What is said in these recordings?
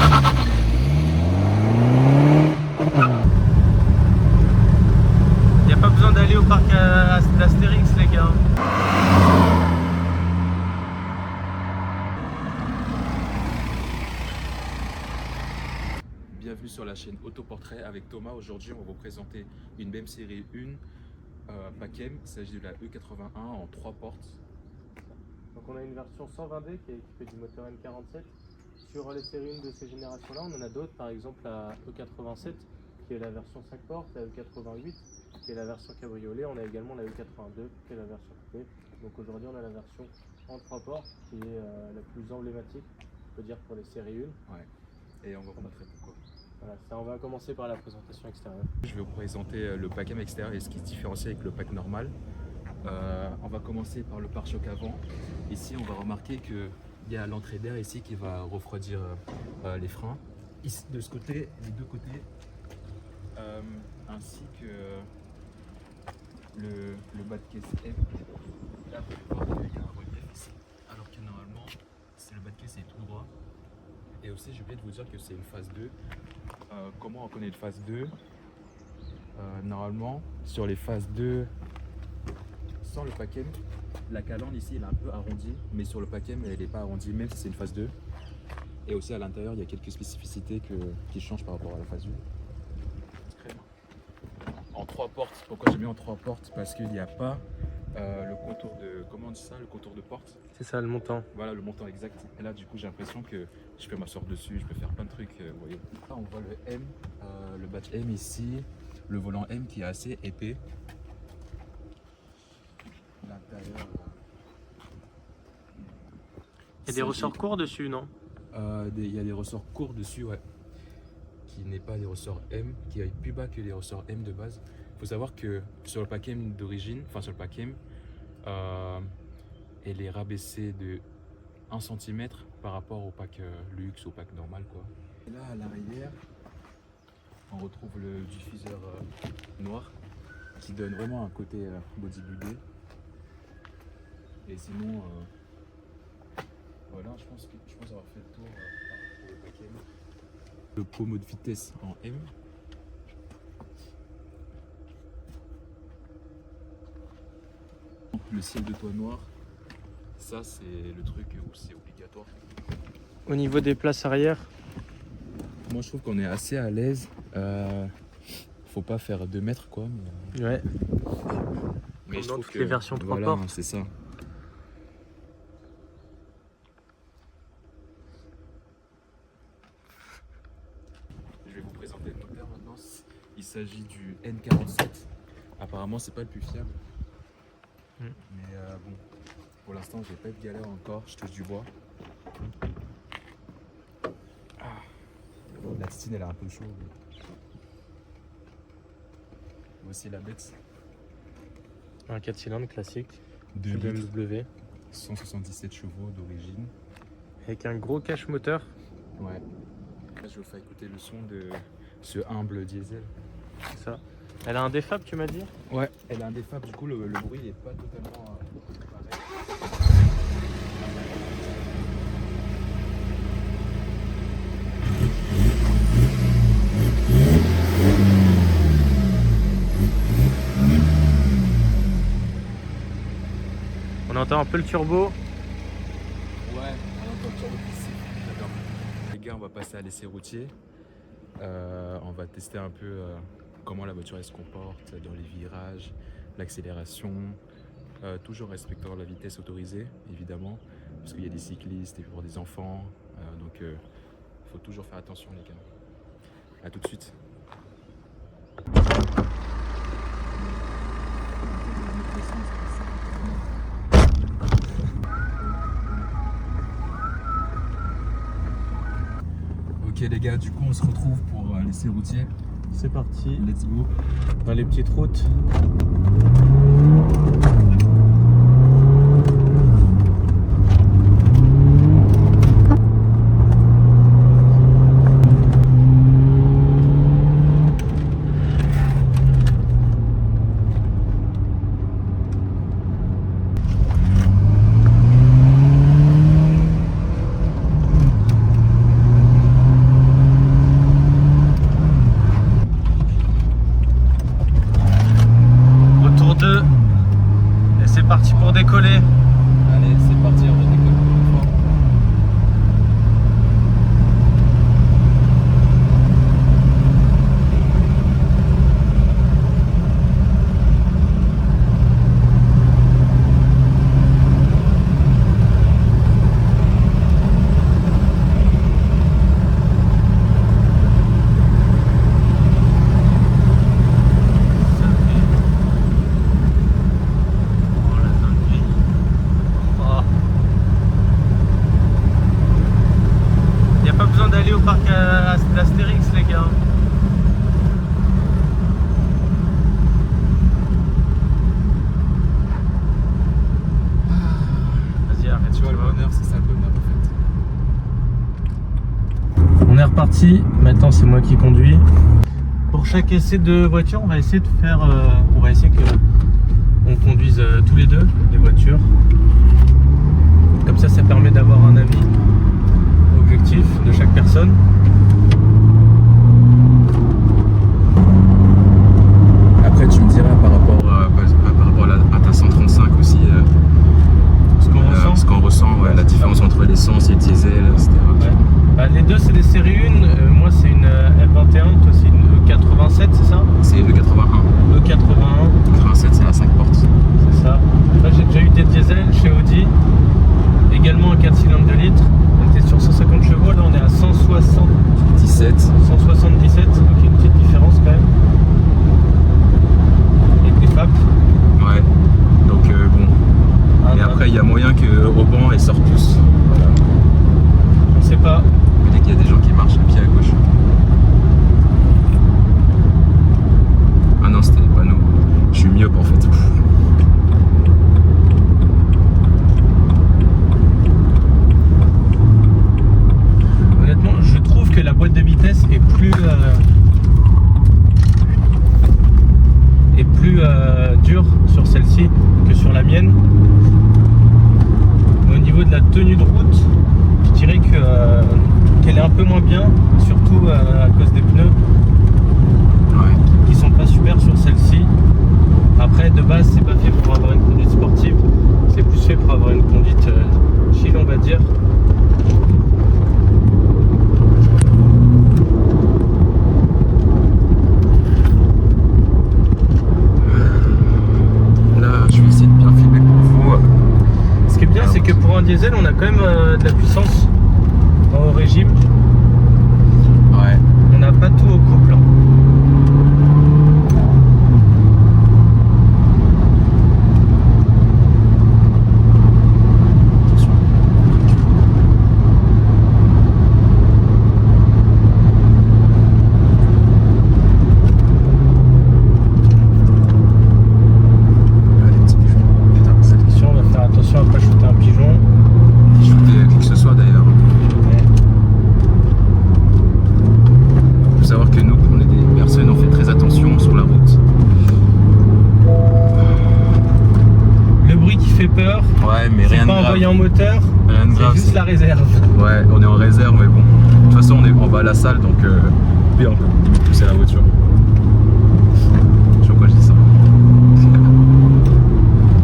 Y a pas besoin d'aller au parc d'Astérix, les gars. Bienvenue sur la chaîne Autoportrait avec Thomas. Aujourd'hui, on va vous présenter une BM série 1 Pack-M. Il s'agit de la E81 en 3 portes. Donc on a une version 120D qui est équipée du moteur M47. Sur les séries 1 de ces générations-là, on en a d'autres, par exemple la E87 qui est la version 5 portes, la E88 qui est la version cabriolet. On a également la E82 qui est la version coupée. Donc aujourd'hui, on a la version en 3 portes qui est la plus emblématique, on peut dire, pour les séries 1. Ouais. Et on va vous montrer pourquoi. Voilà, ça, on va commencer par la présentation extérieure. Je vais vous présenter le Pack-M extérieur et ce qui se différencie avec le pack normal. On va commencer par le pare-choc avant. Ici, on va remarquer qu'il y a l'entrée d'air ici qui va refroidir les freins. Ici, de ce côté, les deux côtés, ainsi que le bas de caisse M. Là, vous pouvez voir qu'il y a un relief ici, alors que normalement, le bas de caisse est tout droit. Et aussi, j'ai oublié de vous dire que c'est une phase 2. Comment on connaît une phase 2? Normalement, sur les phases 2, sans le Pack-M, la calandre ici elle est un peu arrondie, mais sur le Pack-M elle n'est pas arrondie, même si c'est une phase 2. Et aussi à l'intérieur, il y a quelques spécificités qui changent par rapport à la phase 1. En 3 portes, pourquoi j'ai mis en 3 portes? Parce qu'il n'y a pas le contour de, comment on dit ça, le contour de porte. C'est ça, le montant. Voilà, le montant exact. Et là, du coup, j'ai l'impression que je peux m'asseoir dessus, je peux faire plein de trucs. Vous voyez. Là, on voit le M, le badge M ici, le volant M qui est assez épais. L'intérieur. Il y a des ressorts courts dessus, non? Il y a des ressorts courts dessus, ouais. Qui n'est pas des ressorts M, qui est plus bas que les ressorts M de base. Il faut savoir que sur le pack M d'origine, enfin sur le pack M, elle est rabaissée de 1 cm par rapport au pack luxe, au pack normal, quoi. Et là à l'arrière, on retrouve le diffuseur noir qui donne vraiment un côté bodybuildé. Et sinon, voilà, je pense avoir fait le tour pour le pack M. Le pommeau de vitesse en M. Le ciel de toit noir, ça c'est le truc où c'est obligatoire. Au niveau des places arrière, moi je trouve qu'on est assez à l'aise. Faut pas faire 2 mètres quoi. Mais, ouais. mais comme je dans trouve toutes que les versions 3 voilà, portes. c'est ça. Je vais vous présenter le moteur maintenant. Il s'agit du N47. Apparemment c'est pas le plus fiable. Mais bon, pour l'instant j'ai pas eu de galère encore, je touche du bois. La titine elle est un peu chaude. Voici la bête. Un 4 cylindres classique, de BMW. 177 chevaux d'origine. Avec un gros cache moteur. Ouais. Là je vais vous faire écouter le son de ce humble diesel. C'est ça. Elle a un défab, tu m'as dit? Ouais, elle a un défab, du coup le bruit n'est pas totalement pareil. On entend un peu le turbo. Ouais, on entend le turbo ici. J'adore. Les gars, on va passer à l'essai routier. On va tester un peu comment la voiture elle se comporte dans les virages, l'accélération, toujours respectant la vitesse autorisée évidemment, parce qu'il y a des cyclistes et pour des enfants, donc il faut toujours faire attention les gars. A tout de suite. Ok les gars, du coup on se retrouve pour l'essai routier. C'est parti. Let's go. Dans les petites routes. parc à l'Astérix, les gars. Vas-y, arrête. Tu vois, le bonheur, c'est ça le bonheur en fait. On est reparti. Maintenant, c'est moi qui conduis. Pour chaque essai de voiture, on va essayer de faire. On va essayer que on conduise tous les deux les voitures. Comme ça permet d'avoir un avis objectif de chaque personne. Après, tu me diras par rapport à ta 135 aussi, Ce qu'on ressent. ouais, la différence entre l'essence et le diesel, etc. Ouais. Bah, les deux, c'est des séries 1. Moi, c'est une F21. Toi, c'est une E87, c'est ça? C'est le 81. E81. 87, c'est la 5 portes. C'est ça. Là, j'ai déjà eu des diesels chez Audi. Également un 4 cylindres de litre. On était sur 150 chevaux. Là, on est à 17. 177. Donc, une petite différence quand même. Et des FAP. Ouais. Donc bon. Et après, il y a moyen qu'au banc, elle sorte tous. Voilà. On sait pas. Dès qu'il y a des gens qui marchent à pied à gauche. Ah non, c'était les panneaux. Je suis myope en fait. Honnêtement, je trouve que la boîte de vitesse est plus dure sur celle-ci que sur la mienne. Au niveau de la tenue de route, je dirais qu'elle est un peu moins bien, surtout à cause des pneus qui sont pas super sur celle-ci. Après, de base, c'est pas fait pour avoir une conduite sportive, c'est plus fait pour avoir une conduite chill, on va dire. Là, je vais essayer de bien filmer pour vous. Ce qui est bien, c'est que pour un diesel, on a quand même de la puissance en haut régime. Ouais. On n'a pas tout au couple. Attention, on va faire attention à ne pas shooter un pigeon. Shooter qui que ce soit d'ailleurs. Ouais. Il faut savoir que nous, on est des personnes, on fait très attention sur la route. Le bruit qui fait peur, Ouais, mais c'est rien de pas un grave. voyant moteur, Rien de grave. c'est juste la réserve. Ouais, on est en réserve, mais bon. De toute façon, on va à la salle, donc pire, on peut limite pousser la voiture. Je sais pas pourquoi je dis ça.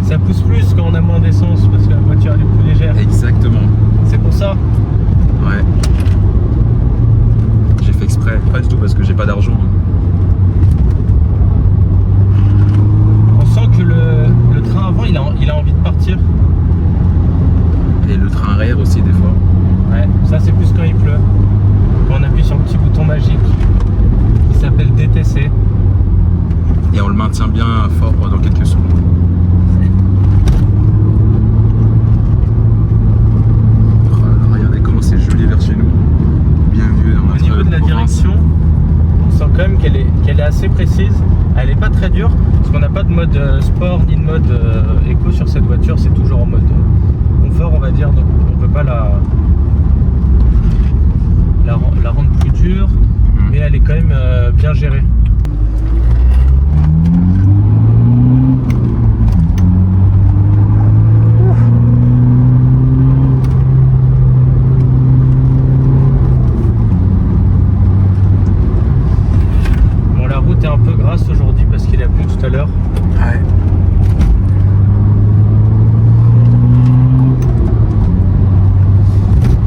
Ça pousse plus quand on a moins d'essence parce que la voiture elle est plus légère. Exactement. C'est pour ça. Ouais. J'ai fait exprès. Pas du tout parce que j'ai pas d'argent. On sent que le train avant il a envie de partir. Et le train arrière aussi, des fois. Ouais, ça c'est plus quand il pleut. Quand on appuie sur le petit bouton magique qui s'appelle DTC. Et on le maintient bien fort pendant quelques secondes. Oh là là, regardez comment c'est joli vers chez nous. Bien vu dans Au notre niveau de la province. direction, on sent quand même qu'elle est assez précise. Elle n'est pas très dure parce qu'on n'a pas de mode sport ni de mode éco sur cette voiture. C'est toujours en mode confort, on va dire. Donc on peut pas la rendre plus dure, mais elle est quand même bien gérée. Bon, la route est un peu grasse aujourd'hui parce qu'il a plu tout à l'heure. Ouais.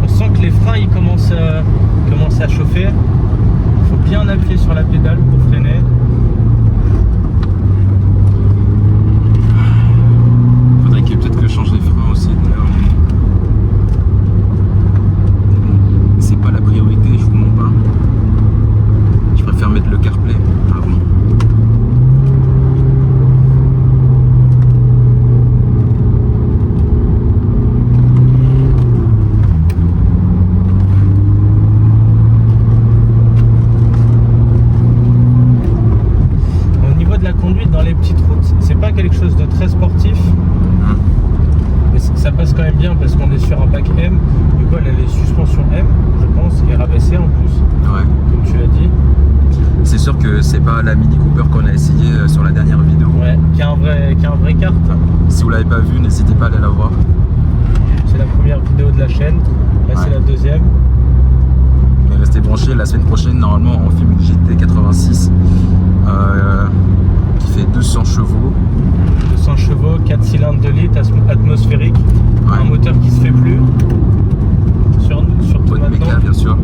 On sent que les freins ils commencent à chauffer. Il faut bien appuyer sur la pédale pour freiner. Faudrait que peut-être que je change les freins aussi d'ailleurs. C'est pas la priorité, je vous mens pas. Je préfère mettre le CarPlay avant. que c'est pas la Mini Cooper qu'on a essayé sur la dernière vidéo. Ouais, qui a un vrai kart. Si vous l'avez pas vu, n'hésitez pas à aller la voir. C'est la première vidéo de la chaîne, là c'est la deuxième. Mais restez branchés, la semaine prochaine normalement on filme une GT86 qui fait 200 chevaux. 200 chevaux, 4 cylindres de litre, atmosphérique, Ouais. un moteur qui se fait plus. Surtout Bonne maintenant. méca bien sûr.